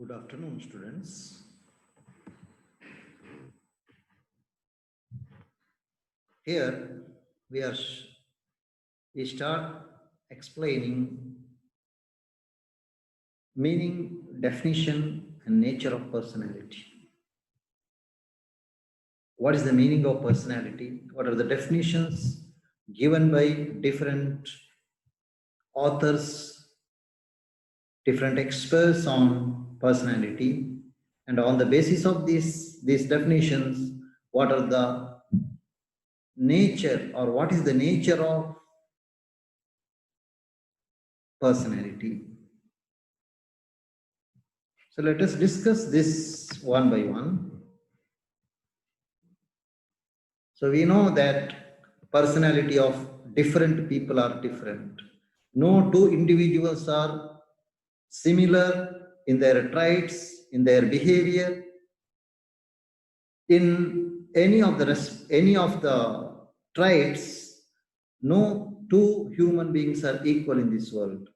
Good afternoon, students. Here we start explaining meaning, definition, and nature of personality. What is the meaning of personality? What are the definitions given by different authors, different experts on personality? And on the basis of these definitions, what are the nature or what is the nature of personality? So let us discuss this one by one. So we know that personality of different people are different. No two individuals are similar in their traits, in their behavior, in any of the traits. No two human beings are equal in this world.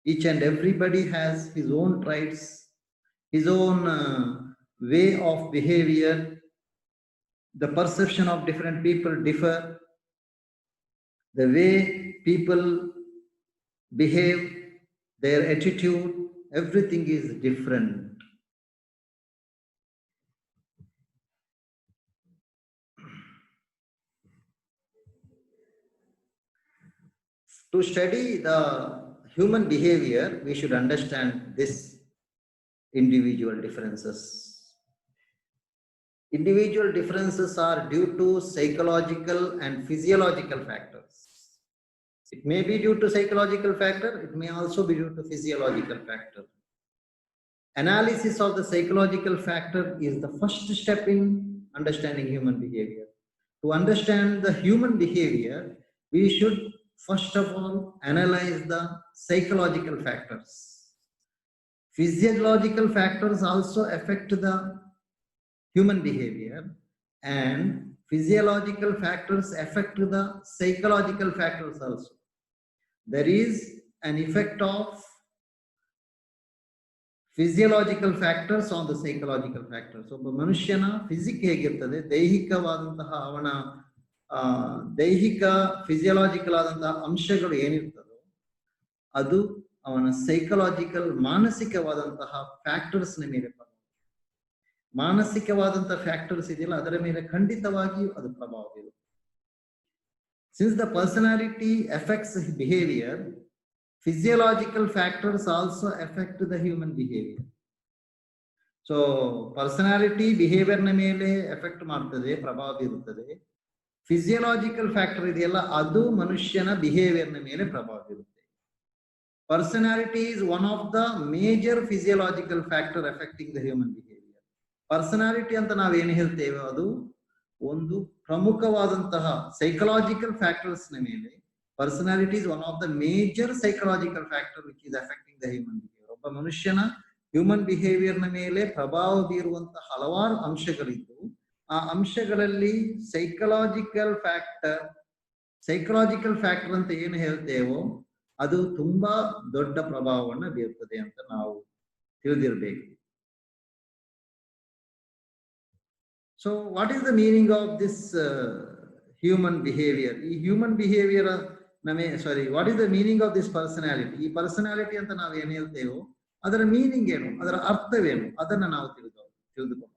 Each and everybody has his own traits, his own way of behavior. The perception of different people differ. The way people behave, their attitude, everything is different. To study the human behavior, we should understand this individual differences. Individual differences are due to psychological and physiological factors. It may be due to psychological factor, it may also be due to physiological factor. Analysis of the psychological factor is the first step in understanding human behavior. To understand the human behavior, we should first of all analyze the psychological factors. Physiological factors also affect the human behavior, and physiological factors affect the psychological factors also. There is an effect of physiological factors on the psychological factors. ಒಬ್ಬ ಮನುಷ್ಯನ physique ಹೇಗಿರ್ತದೆ, ದೈಹಿಕವಾದಂತಹ ಅವನ ದೈಹಿಕ physiological ಆದಂತಹ ಅಂಶಗಳು ಏನಿರ್ತದೋ ಅದು ಅವನ psychological ಮಾನಸಿಕವಾದಂತಹ factors ನ ಮೇಲೆ ಮಾನಸಿಕವಾದಂತಹ ಫ್ಯಾಕ್ಟರ್ಸ್ ಇದೆಯಲ್ಲ ಅದರ ಮೇಲೆ ಖಂಡಿತವಾಗಿಯೂ ಅದು ಪ್ರಭಾವ ಬೀರುತ್ತೆ. Since the personality affects behavior, physiological factors also affect the human behavior. So personality behavior na mele effect ಮಾಡ್ತದೆ, ಪ್ರಭಾವ ಬೀರುತ್ತದೆ. ಫಿಸಿಯಾಲಜಿಕಲ್ ಫ್ಯಾಕ್ಟರ್ ಇದೆಯಲ್ಲ ಅದು ಮನುಷ್ಯನ ಬಿಹೇವಿಯರ್ ನ ಮೇಲೆ ಪ್ರಭಾವ ಬೀರುತ್ತೆ. Personality is one of the major physiological factor affecting the human behavior. Personality ಅಂತ ನಾವೇನು ಹೇಳ್ತೇವೆ ಅದು ಒಂದು ಪ್ರಮುಖವಾದಂತಹ ಸೈಕಲಾಜಿಕಲ್ ಫ್ಯಾಕ್ಟರ್ಸ್ ನ ಮೇಲೆ. Personality is one of the major psychological factor which is affecting the human behavior. ಒಬ್ಬ ಮನುಷ್ಯನ ಹ್ಯೂಮನ್ ಬಿಹೇವಿಯರ್ ನ ಮೇಲೆ ಪ್ರಭಾವ ಬೀರುವಂತಹ ಹಲವಾರು ಅಂಶಗಳಿದ್ದು ಆ ಅಂಶಗಳಲ್ಲಿ ಸೈಕಲಾಜಿಕಲ್ ಫ್ಯಾಕ್ಟರ್ ಅಂತ ಏನು ಹೇಳ್ತೇವೋ ಅದು ತುಂಬಾ ದೊಡ್ಡ ಪ್ರಭಾವವನ್ನು ಬೀರುತ್ತದೆ ಅಂತ ನಾವು ತಿಳಿದಿರಬೇಕು. So what is the meaning of this human behavior? ಈ human behavior what is the meaning of this personality? ಈ personality ಅಂತ ನಾವು ಏನು ಹೇಳ್ತೇವೋ ಅದರ ಮೀನಿಂಗ್ ಏನು, ಅದರ ಅರ್ಥವೇನು, ಅದನ್ನ ನಾವು ತಿಳಿದುಕೊಳ್ಳೋಣ.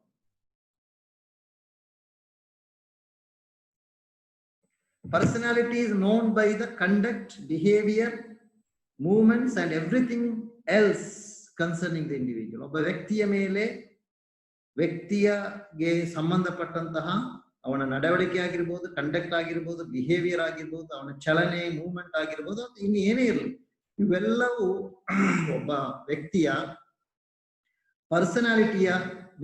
Personality is known by the conduct, behavior, movements and everything else concerning the individual. ಒಬ್ಬ ವ್ಯಕ್ತಿಯ ಮೇಲೆ ವ್ಯಕ್ತಿಗೆ ಸಂಬಂಧಪಟ್ಟಂತಹ ಅವನ ನಡವಳಿಕೆ ಆಗಿರ್ಬೋದು, ಕಂಡಕ್ಟ್ ಆಗಿರ್ಬೋದು, ಬಿಹೇವಿಯರ್ ಆಗಿರ್ಬೋದು, ಅವನ ಚಲನೆ ಮೂವ್ಮೆಂಟ್ ಆಗಿರ್ಬೋದು, ಇನ್ನು ಏನೇ ಇರಲಿ ಇವೆಲ್ಲವೂ ಒಬ್ಬ ವ್ಯಕ್ತಿಯ ಪರ್ಸನಾಲಿಟಿಯ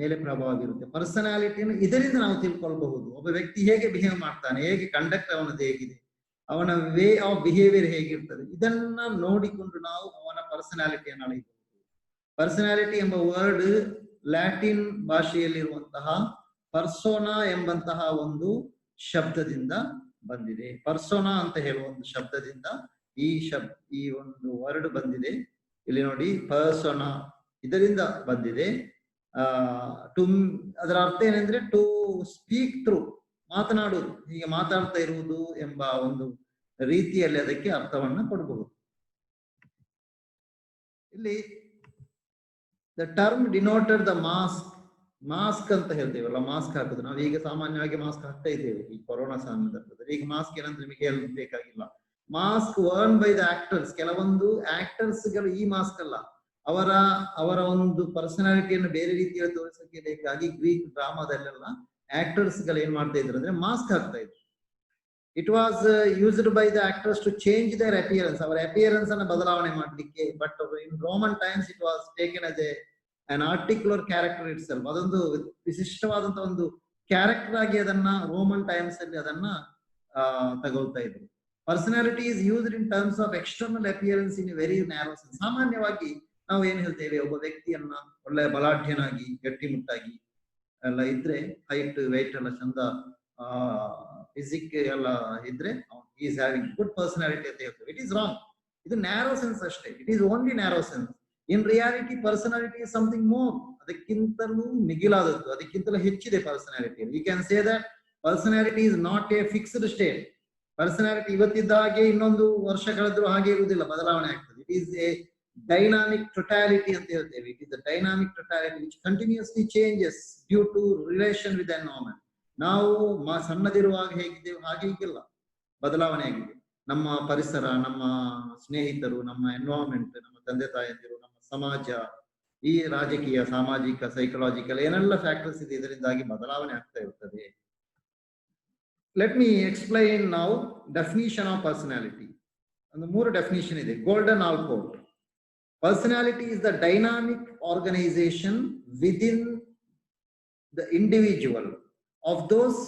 ಮೇಲೆ ಪ್ರಭಾವ ಬೀರುತ್ತೆ. ಪರ್ಸನಾಲಿಟಿಯನ್ನು ಇದರಿಂದ ನಾವು ತಿಳ್ಕೊಳ್ಬಹುದು. ಒಬ್ಬ ವ್ಯಕ್ತಿ ಹೇಗೆ ಬಿಹೇವ್ ಮಾಡ್ತಾನೆ, ಹೇಗೆ ಕಂಡಕ್ಟ್ ಅವನದು ಹೇಗಿದೆ, ಅವನ ವೇ ಆಫ್ ಬಿಹೇವಿಯರ್ ಹೇಗಿರ್ತದೆ, ಇದನ್ನ ನೋಡಿಕೊಂಡು ನಾವು ಅವನ ಪರ್ಸನಾಲಿಟಿಯನ್ನು ಅಳೆಯಬಹುದು. ಪರ್ಸನಾಲಿಟಿ ಎಂಬ ವರ್ಡ್ ಲ್ಯಾಟಿನ್ ಭಾಷೆಯಲ್ಲಿರುವಂತಹ ಪರ್ಸೋನಾ ಎಂಬಂತಹ ಒಂದು ಶಬ್ದದಿಂದ ಬಂದಿದೆ. ಪರ್ಸೋನಾ ಅಂತ ಹೇಳುವ ಒಂದು ಶಬ್ದದಿಂದ ಈ ಒಂದು ವರ್ಡ್ ಬಂದಿದೆ. ಇಲ್ಲಿ ನೋಡಿ, ಪರ್ಸೋನಾ ಇದರಿಂದ ಬಂದಿದೆ. ಟು ಅದರ ಅರ್ಥ ಏನಂದ್ರೆ ಟು ಸ್ಪೀಕ್ ಥ್ರೂ, ಮಾತನಾಡುವುದು, ಹೀಗೆ ಮಾತಾಡ್ತಾ ಇರುವುದು ಎಂಬ ಒಂದು ರೀತಿಯಲ್ಲಿ ಅದಕ್ಕೆ ಅರ್ಥವನ್ನ ಕೊಡಬಹುದು. ಇಲ್ಲಿ the term denoted the mask ಅಂತ ಹೇಳ್ತೇವಲ್ಲ, ಮಾಸ್ಕ್ ಹಾಕುದು. ನಾವು ಈಗ ಸಾಮಾನ್ಯವಾಗಿ ಮಾಸ್ಕ್ ಹಾಕ್ತಾ ಇದ್ದೇವೆ ಈ ಕೊರೋನಾ ಸಂದರ್ಭದಲ್ಲಿ. ಈಗ ಮಾಸ್ಕ್ ಏನಂದ್ರೆ ನಿಮಗೆ ಬೇಕಾಗಿಲ್ಲ. Mask worn by the actors. ಕೆಲವೊಂದು ಆಕ್ಟರ್ಸ್ ಗಳು ಈ ಮಾಸ್ಕ್ ಅಲ್ಲ, ಅವರ ಒಂದು ಪರ್ಸನಾಲಿಟಿಯನ್ನು ಬೇರೆ ರೀತಿಯಲ್ಲಿ ತೋರಿಸಕ್ಕೆ ಬೇಕಾಗಿ ಗ್ರೀಕ್ ಡ್ರಾಮಾದಲ್ಲೆಲ್ಲ ಆಕ್ಟರ್ಸ್ ಗಳು ಏನ್ ಮಾಡ್ತಾ ಇದ್ರು ಅಂದ್ರೆ ಮಾಸ್ಕ್ ಹಾಕ್ತಾ ಇದ್ರು. It was used by the actors to change their appearance, ಅವರ ಅಪಿಯರೆನ್ಸ್ ಅನ್ನು ಬದಲಾವಣೆ ಮಾಡಲಿಕ್ಕೆ. But in Roman times it was taken as an articular character itself. ಅದೊಂದು ವಿಶಿಷ್ಟವಾದಂತಹ ಒಂದು ಕ್ಯಾರೆಕ್ಟರ್ ಆಗಿ ಅದನ್ನ ರೋಮನ್ ಟೈಮ್ಸ್ ಅಲ್ಲಿ ಅದನ್ನ ತಗೊಳ್ತಾ ಇದ್ರು. Personality is used in terms of external appearance in very narrow sense. ಸಾಮಾನ್ಯವಾಗಿ ನಾವು ಏನ್ ಹೇಳ್ತೇವೆ, ಒಬ್ಬ ವ್ಯಕ್ತಿಯನ್ನ ಒಳ್ಳೆ ಬಲಾಢ್ಯನಾಗಿ ಗಟ್ಟಿಮುಟ್ಟಾಗಿ ಎಲ್ಲ ಇದ್ರೆ, ಹೈಟ್ weight ಎಲ್ಲ ಚಂದ ಫಿಸಿಕ್ ಎಲ್ಲ ಇದ್ರೆ ಈಸ್ ಹ್ಯಾವಿಂಗ್ ಗುಡ್ ಪರ್ಸನಾಲಿಟಿ ಅಂತ ಹೇಳ್ತೇವೆ. It is wrong. ಇದು ನ್ಯಾರೋ ಸೆನ್ಸ್ ಅಷ್ಟೇ. It is only narrow sense. In reality personality is something more. ಅದಕ್ಕಿಂತಲೂ ಮಿಗಿಲಾದದ್ದು, ಅದಕ್ಕಿಂತಲೂ ಹೆಚ್ಚಿದೆ personality. We can say that personality is not a fixed state. Personality ಇವತ್ತಿದ್ದ ಹಾಗೆ ಇನ್ನೊಂದು ವರ್ಷ ಕಳೆದ್ರೂ ಹಾಗೆ ಇರುವುದಿಲ್ಲ, ಬದಲಾವಣೆ ಆಗ್ತದೆ. It is a dynamic totality ಅಂತ ಹೇಳ್ತೇವೆ. It is the dynamic totality which continuously changes due to relation with environment. ನಾವು ಸಣ್ಣದಿರುವಾಗ ಹೇಗಿದ್ದೇವೆ ಹಾಗೆ ಈಗಿಲ್ಲ, ಬದಲಾವಣೆ ಆಗಿದೆ. ನಮ್ಮ ಪರಿಸರ, ನಮ್ಮ ಸ್ನೇಹಿತರು, ನಮ್ಮ ಎನ್ವೈರನ್ಮೆಂಟ್, ನಮ್ಮ ತಂದೆ ತಾಯಂದಿರು, ನಮ್ಮ ಸಮಾಜ, ಈ ರಾಜಕೀಯ, ಸಾಮಾಜಿಕ, ಸೈಕಲಾಜಿಕಲ್ ಏನೆಲ್ಲ ಫ್ಯಾಕ್ಟರ್ಸ್ ಇದೆ, ಇದರಿಂದಾಗಿ ಬದಲಾವಣೆ ಆಗ್ತಾ ಇರ್ತದೆ. Let me explain now definition of personality. ಒಂದು 3 ಡೆಫಿನಿಷನ್ ಇದೆ. Gordon Allport. Personality is the dynamic organisation within the individual of those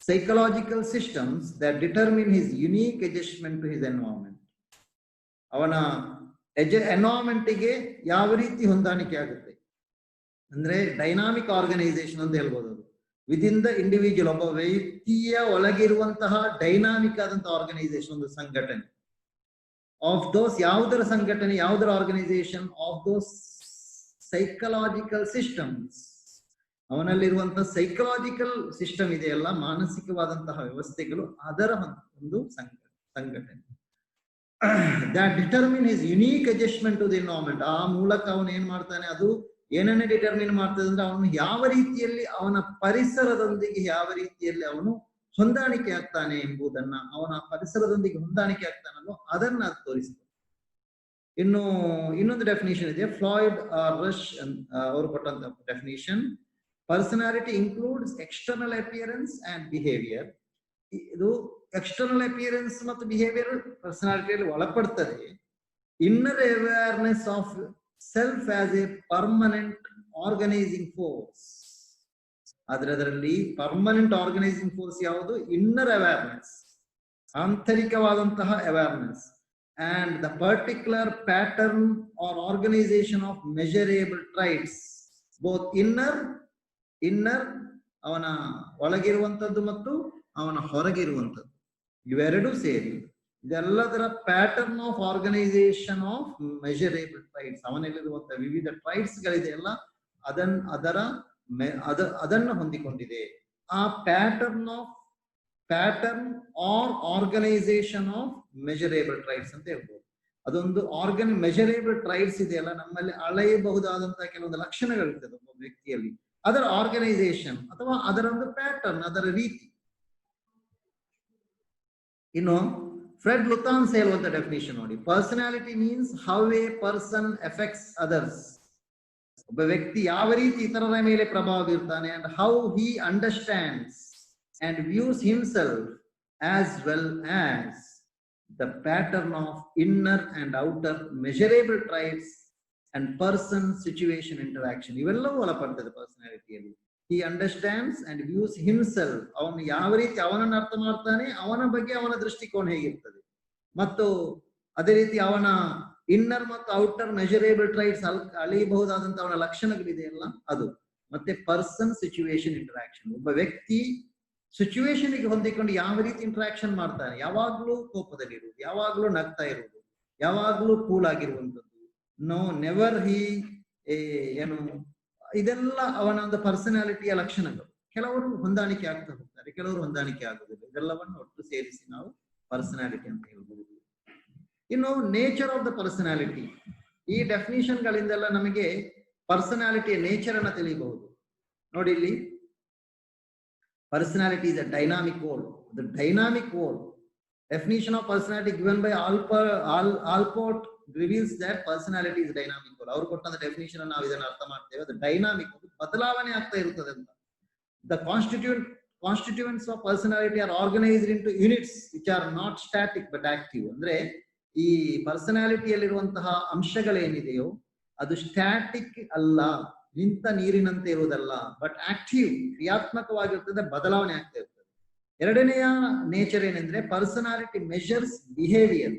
psychological systems that determine his unique adjustment to his environment. ಅವನ environment ಗೆ ಯಾವ ರೀತಿ ಹೊಂದಾಣಿಕೆ ಆಗುತ್ತೆ ಅಂದ್ರೆ dynamic organisation ಅಂತ ಹೇಳ್ಬೋದು. ಅದು ವಿದಿನ್ ದ ಇಂಡಿವಿಜುವಲ್, ಒಬ್ಬ ವ್ಯಕ್ತಿಯ ಒಳಗಿರುವಂತಹ ಡೈನಾಮಿಕ್ ಆದಂತಹ ಆರ್ಗನೈಸೇಷನ್, ಒಂದು ಸಂಘಟನೆ. ಆಫ್ ದೋಸ್, ಯಾವುದರ ಸಂಘಟನೆ, ಯಾವುದರ organisation? Of those psychological systems. ಅವನಲ್ಲಿರುವಂತಹ ಸೈಕಲಾಜಿಕಲ್ ಸಿಸ್ಟಮ್ ಇದೆಯಲ್ಲ, ಮಾನಸಿಕವಾದಂತಹ ವ್ಯವಸ್ಥೆಗಳು, ಅದರ ಒಂದು ಸಂಘಟನೆ. That determine his unique adjustment to the environment. ಆ ಮೂಲಕ ಅವನು ಏನ್ ಮಾಡ್ತಾನೆ, ಅದು ಏನನ್ನೇ ಡಿಟರ್ಮಿನ್ ಮಾಡ್ತದೆ ಅಂದ್ರೆ ಅವನು ಯಾವ ರೀತಿಯಲ್ಲಿ ಅವನ ಪರಿಸರದೊಂದಿಗೆ ಯಾವ ರೀತಿಯಲ್ಲಿ ಅವನು ಹೊಂದಾಣಿಕೆ ಆಗ್ತಾನೆ ಎಂಬುದನ್ನ, ಅವನ ಪರಿಸರದೊಂದಿಗೆ ಹೊಂದಾಣಿಕೆ ಆಗ್ತಾನಲ್ಲೋ ಅದನ್ನ ಅದು ತೋರಿಸ್ತದೆ. ಇನ್ನೊಂದು ಡೆಫಿನೇಷನ್ ಇದೆ, ಫ್ಲಾಯ್ಡ್ ರಶ್ ಅವರು ಕೊಟ್ಟಂತ definition. Personality includes external appearance and behaviour. ಇದು ಎಕ್ಸ್ಟರ್ನಲ್ ಅಪಿಯರೆನ್ಸ್ ಮತ್ತು ಬಿಹೇವಿಯರ್ ಪರ್ಸನಾಲಿಟಿಯಲ್ಲಿ ಒಳಪಡ್ತದೆ. Inner awareness of self as a permanent organising force. ಅದರಲ್ಲಿ ಪರ್ಮನೆಂಟ್ ಆರ್ಗನೈಸಿಂಗ್ ಫೋರ್ಸ್ ಯಾವುದು? ಇನ್ನರ್ ಅವೇರ್ನೆಸ್, ಆಂತರಿಕವಾದಂತಹ awareness. And the particular pattern or organisation of measurable traits, both inner ಅವನ ಒಳಗಿರುವಂತದ್ದು ಮತ್ತು ಅವನ ಹೊರಗಿರುವಂತದ್ದು, ಇವೆರಡೂ ಸೇರಿ ಇದೆಲ್ಲದರ pattern of organisation of measurable traits. ಅವನಲ್ಲಿರುವಂತಹ ವಿವಿಧ ಟ್ರೈಟ್ಸ್ ಗಳಿದೆಯಲ್ಲ, ಅದನ್ನು ಹೊಂದಿಕೊಂಡಿದೆ. ಆ pattern or organisation of measurable traits ಅಂತ ಹೇಳ್ಬೋದು. ಅದೊಂದು ಮೆಜರೇಬಲ್ ಟ್ರೈಟ್ಸ್ ಇದೆಯಲ್ಲ, ನಮ್ಮಲ್ಲಿ ಅಳೆಯಬಹುದಾದಂತಹ ಕೆಲವೊಂದು ಲಕ್ಷಣಗಳಿರ್ತದೆ ಒಬ್ಬ ವ್ಯಕ್ತಿಯಲ್ಲಿ. ಅದರ ಆರ್ಗನೈಸೇಷನ್ ಅಥವಾ ಅದರ ಒಂದು ಪ್ಯಾಟರ್ನ್, ಅದರ ರೀತಿ. ಇನ್ನು ಫ್ರೆಡ್ ಲುತಾನ್ಸ್ ಹೇಳುವಂತ ಡೆಫಿನೇಷನ್ ನೋಡಿ. Personality means how a person affects others. ಒಬ್ಬ ವ್ಯಕ್ತಿ ಯಾವ ರೀತಿ ಇತರರ ಮೇಲೆ ಪ್ರಭಾವ ಬೀರ್ತಾನೆ, and how he understands and views himself as well as the pattern of inner and outer measurable traits and person situation interaction. ಇವೆಲ್ಲವೂ ಒಳಪಡ್ತದೆ ಪರ್ಸನಾಲಿಟಿಯಲ್ಲಿ. He understands and views himself. ಅವನು ಯಾವ ರೀತಿ ಅವನನ್ನು ಅರ್ಥ ಮಾಡ್ತಾನೆ, ಅವನ ಬಗ್ಗೆ ಅವನ ದೃಷ್ಟಿಕೋನ ಹೇಗಿರ್ತದೆ, ಮತ್ತು ಅದೇ ರೀತಿ ಅವನ ಇನ್ನರ್ ಮತ್ತು ಔಟರ್ ಮೆಜರೇಬಲ್ ಟ್ರೈಟ್ಸ್, ಅಳೆಯಬಹುದಾದಂತ ಅವನ ಲಕ್ಷಣಗಳಿದೆಯಲ್ಲ ಅದು. ಮತ್ತೆ ಪರ್ಸನ್ ಸಿಚುವೇಶನ್ ಇಂಟರಾಕ್ಷನ್. ಒಬ್ಬ ವ್ಯಕ್ತಿ ಸಿಚುವೇಶನ್ ಗೆ ಹೊಂದಿಕೊಂಡು ಯಾವ ರೀತಿ ಇಂಟರಾಕ್ಷನ್ ಮಾಡ್ತಾನೆ, ಯಾವಾಗ್ಲೂ ಕೋಪದಲ್ಲಿರುವುದು, ಯಾವಾಗ್ಲೂ ನಗ್ತಾ ಇರುವುದು, ಯಾವಾಗ್ಲೂ ಕೂಲ್ ಆಗಿರುವಂತದ್ದು. No, never he ಏನು ಇದೆಲ್ಲ ಅವನ ಒಂದು ಪರ್ಸನಾಲಿಟಿಯ ಲಕ್ಷಣಗಳು. ಕೆಲವರು ಹೊಂದಾಣಿಕೆ ಆಗ್ತಾ ಹೋಗ್ತಾರೆ, ಕೆಲವರು ಹೊಂದಾಣಿಕೆ ಆಗುದಿಲ್ಲ. ಇದೆಲ್ಲವನ್ನು ಒಟ್ಟು ಸೇರಿಸಿ ನಾವು ಪರ್ಸನಾಲಿಟಿ ಅಂತ ಹೇಳ್ಬಹುದು. ಇನ್ನು ನೇಚರ್ ಆಫ್ ದ ಪರ್ಸನಾಲಿಟಿ, ಈ ಡೆಫಿನಿಷನ್ ಗಳಿಂದೆಲ್ಲ ನಮಗೆ ಪರ್ಸನಾಲಿಟಿಯ ನೇಚರ್ ಅನ್ನ ತಿಳಿಯಬಹುದು. ನೋಡಿ ಇಲ್ಲಿ, personality is a dynamic whole. The dynamic whole. Definition of personality given by Allport reveals that personality is dynamic whole. ಅವರು ಕೊಟ್ಟಂತ ಡೆಫಿನಿಷನ್ ನಾವು ಇದನ್ನು ಅರ್ಥ ಮಾಡ್ತೇವೆ. ಅದು ಡೈನಾಮಿಕ್, ಬದಲಾವಣೆ ಆಗ್ತಾ ಇರುತ್ತದೆ ಅಂತ. The constituents of personality are organized into units which are not static but active. ಅಂದ್ರೆ ಈ ಪರ್ಸನಾಲಿಟಿಯಲ್ಲಿರುವಂತಹ ಅಂಶಗಳೇನಿದೆಯೋ ಅದು ಸ್ಟ್ಯಾಟಿಕ್ ಅಲ್ಲ, ನಿಂತ ನೀರಿನಂತೆ ಇರುವುದಲ್ಲ, ಬಟ್ ಆಕ್ಟಿವ್, ಕ್ರಿಯಾತ್ಮಕವಾಗಿರ್ತದೆ, ಬದಲಾವಣೆ ಆಗ್ತಾ ಇರ್ತದೆ. ಎರಡನೆಯ ನೇಚರ್ ಏನಂದ್ರೆ ಪರ್ಸನಾಲಿಟಿ ಮೆಜರ್ಸ್ ಬಿಹೇವಿಯರ್.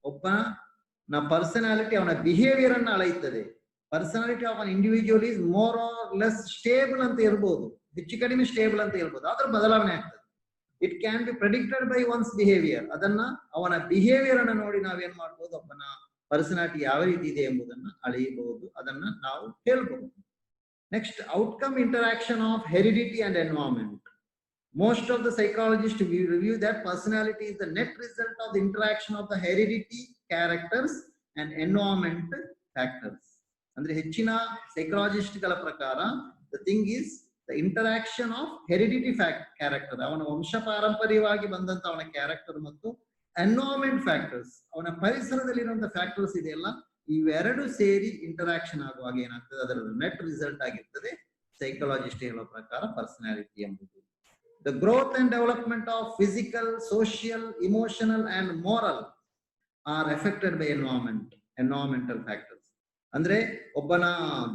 ಒಬ್ಬನ ಪರ್ಸನಾಲಿಟಿ ಅವನ ಬಿಹೇವಿಯರ್ ಅನ್ನ ಅಳೆಯುತ್ತದೆ. Personality of an individual is more or less stable ಅಂತ ಇರ್ಬೋದು, ಹೆಚ್ಚು ಕಡಿಮೆ ಸ್ಟೇಬಲ್ ಅಂತ ಇರ್ಬೋದು, ಆದ್ರೆ ಬದಲಾವಣೆ ಆಗ್ತದೆ. It can be predicted by once behaviour. ಅದನ್ನ ಅವನ ಬಿಹೇವಿಯರ್ ಅನ್ನ ನೋಡಿ ನಾವೇನ್ ಮಾಡ್ಬೋದು, ಒಬ್ಬನ ಪರ್ಸನಾಲಿಟಿ ಯಾವ ರೀತಿ ಇದೆ ಎಂಬುದನ್ನ ಅಳೆಯಬಹುದು, ಅದನ್ನ ನಾವು ಹೇಳ್ಬಹುದು. Next, outcome interaction of heredity and environment. Most of the psychologists review that personality is the net result of the interaction of the heredity characters and environment factors. ಅಂದ್ರೆ ಹೆಚ್ಚಿನ ಸೈಕಾಲಜಿಸ್ಟ್ ಗಳ ಪ್ರಕಾರ the thing is the interaction of heredity character, ಅವನ ವಂಶ ಪಾರಂಪರ್ಯವಾಗಿ ಬಂದಂತ ಅವನ character ಮತ್ತು environment factors, ಅವನ ಪರಿಸರದಲ್ಲಿರುವಂತಹ ಫ್ಯಾಕ್ಟರ್ಸ್ ಇದೆಯಲ್ಲ, ಇವೆರಡು ಸೇರಿ ಇಂಟರಾಕ್ಷನ್ ಆಗುವಾಗ ಏನಾಗ್ತದೆ, ಅದರ ನೆಟ್ ರಿಸಲ್ಟ್ ಆಗಿರ್ತದೆ ಸೈಕಾಲಜಿಸ್ಟ್ ಹೇಳೋ ಪ್ರಕಾರ ಪರ್ಸನಾಲಿಟಿ ಎಂಬುದು. The growth and development of physical, social, emotional and moral R affected by environmental factors. ಅಂದ್ರೆ ಒಬ್ಬನ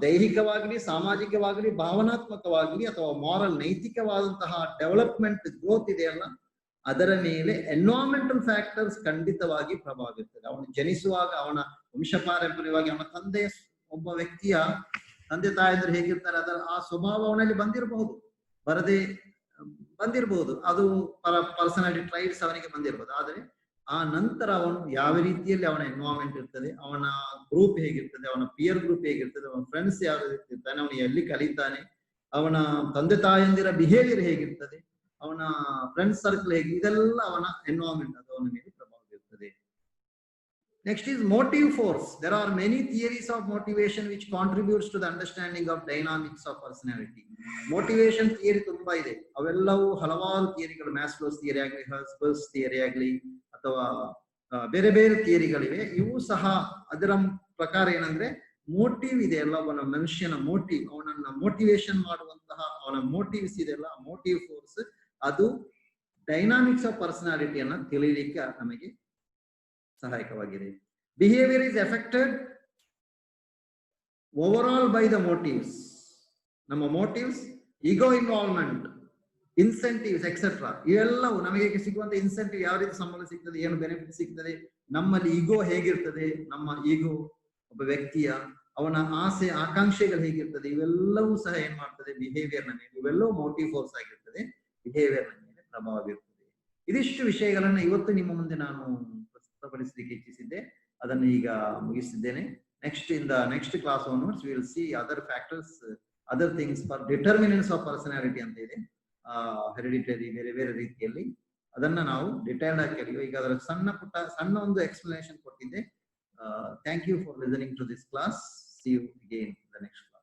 ದೈಹಿಕವಾಗಲಿ, ಸಾಮಾಜಿಕವಾಗಲಿ, ಭಾವನಾತ್ಮಕವಾಗಲಿ ಅಥವಾ ಮಾರಲ್, ನೈತಿಕವಾದಂತಹ ಡೆವಲಪ್ಮೆಂಟ್ ಗ್ರೋತ್ ಇದೆಯಲ್ಲ, ಅದರ ಮೇಲೆ ಎನ್ವೈರನ್ಮೆಂಟಲ್ ಫ್ಯಾಕ್ಟರ್ಸ್ ಖಂಡಿತವಾಗಿ ಪ್ರಭಾವ ಬೀರ್ತದೆ. ಅವನು ಜನಿಸುವಾಗ ಅವನ ವಂಶ ಪಾರಂಪರ್ಯವಾಗಿ ಅವನ ಒಬ್ಬ ವ್ಯಕ್ತಿಯ ತಂದೆ ತಾಯಂದ್ರೆ ಹೇಗಿರ್ತಾರೆ ಅದರ ಆ ಸ್ವಭಾವ ಅವನಲ್ಲಿ ಬರದೇ ಬಂದಿರಬಹುದು, ಅದು ಪರ್ಸನಾಲಿಟಿ ಟ್ರೈಟ್ಸ್ ಅವನಿಗೆ ಬಂದಿರಬಹುದು. ಆದ್ರೆ ಆ ನಂತರ ಅವನು ಯಾವ ರೀತಿಯಲ್ಲಿ ಅವನ ಎನ್ವೈರನ್ಮೆಂಟ್ ಇರ್ತದೆ, ಅವನ ಗ್ರೂಪ್ ಹೇಗಿರ್ತದೆ, ಅವನ ಪಿಯರ್ ಗ್ರೂಪ್ ಹೇಗಿರ್ತದೆ, ಅವನ ಫ್ರೆಂಡ್ಸ್ ಯಾವ ರೀತಿ ಇರ್ತಾನೆ, ಅವನು ಎಲ್ಲಿ ಕಲಿತಾನೆ, ಅವನ ತಂದೆ ತಾಯಂದಿರ ಬಿಹೇವಿಯರ್ ಹೇಗಿರ್ತದೆ, ಅವನ ಫ್ರೆಂಡ್ ಸರ್ಕಲ್ ಹೇಗೆ, ಇದೆಲ್ಲ ಅವನ ಎನ್ವೈರನ್ಮೆಂಟ್, ಅದು ಅವನ ಮೇಲೆ ಪ್ರಭಾವ ಬೀರುತ್ತದೆ. Next is motive force. There are many theories of motivation which contributes to the understanding of dynamics of personality. Motivation theory ತುಂಬಾ ಇದೆ, ಅವೆಲ್ಲವೂ ಹಲವಾರು ಥಿಯರಿಗಳು, ಮ್ಯಾಸ್ಲೋಸ್ ಥಿಯರಿ ಆಗಲಿ, ಹರ್ಟ್ಸ್ಬರ್ಗ್ಸ್ ಥಿಯರಿ ಆಗಲಿ ಅಥವಾ ಬೇರೆ ಬೇರೆ ಥಿಯರಿಗಳಿವೆ. ಇವು ಸಹ ಅದರ ಪ್ರಕಾರ ಏನಂದ್ರೆ ಮೋಟಿವ್ ಇದೆಯಲ್ಲ, ಅವನ ಮನುಷ್ಯನ ಮೋಟಿವ್, ಅವನನ್ನ ಮೋಟಿವೇಶನ್ ಮಾಡುವಂತಹ ಅವನ ಮೋಟಿವ್ಸ್ ಇದೆಯಲ್ಲ, ಮೋಟಿವ್ ಫೋರ್ಸ್, ಅದು ಡೈನಾಮಿಕ್ಸ್ ಆಫ್ ಪರ್ಸನಾಲಿಟಿಯನ್ನ ತಿಳಿಯಲಿಕ್ಕೆ ನಮಗೆ ಸಹಾಯಕವಾಗಿದೆ. Behaviour is affected over all by the motives. ನಮ್ಮ ಮೋಟಿವ್ಸ್, ಈಗೋ ಇನ್ವಾಲ್ವ್ಮೆಂಟ್, ಇನ್ಸೆಂಟಿವ್ಸ್ ಎಕ್ಸೆಟ್ರಾ, ಇವೆಲ್ಲವೂ ನಮಗೆ ಸಿಗುವಂತ ಇನ್ಸೆಂಟಿವ್, ಯಾವ ರೀತಿ ಸಂಬಳ ಸಿಗ್ತದೆ, ಏನು ಬೆನಿಫಿಟ್ ಸಿಗ್ತದೆ, ನಮ್ಮಲ್ಲಿ ಈಗೋ ಹೇಗಿರ್ತದೆ, ನಮ್ಮ ಈಗೋ ಒಬ್ಬ ವ್ಯಕ್ತಿಯ ಅವನ ಆಸೆ ಆಕಾಂಕ್ಷೆಗಳು ಹೇಗಿರ್ತದೆ, ಇವೆಲ್ಲವೂ ಸಹ ಏನ್ ಮಾಡ್ತದೆ ಬಿಹೇವಿಯರ್ ನ ಮೇಲೆ, ಇವೆಲ್ಲವೂ ಮೋಟಿವ್ ಫೋರ್ಸ್ ಆಗಿರ್ತದೆ, ಬಿಹೇವಿಯರ್ ನ ಮೇಲೆ ಪ್ರಭಾವ ಬೀರ್ತದೆ. ಇದಿಷ್ಟು ವಿಷಯಗಳನ್ನ ಇವತ್ತು ನಿಮ್ಮ ಮುಂದೆ ನಾನು ಪ್ರಸ್ತುತಪಡಿಸಲಿಕ್ಕೆ ಇಚ್ಛಿಸಿದ್ದೆ, ಅದನ್ನು ಈಗ ಮುಗಿಸಿದ್ದೇನೆ. Next in the next class onwards we will see other factors, other things for determinants of personality ಅಂತ ಇದೆ, ಹೆರಿಡಿಟರಿ ಬೇರೆ ಬೇರೆ ರೀತಿಯಲ್ಲಿ, ಅದನ್ನ ನಾವು ಡಿಟೇಲ್ಡ್ ಆಗಿ ಕಲಿಯುವ. ಈಗ ಅದರ ಸಣ್ಣ ಒಂದು ಎಕ್ಸ್ಪ್ಲನೇಷನ್ ಕೊಟ್ಟಿದ್ದೆ. Thank you for listening to this class. See you again in the next class.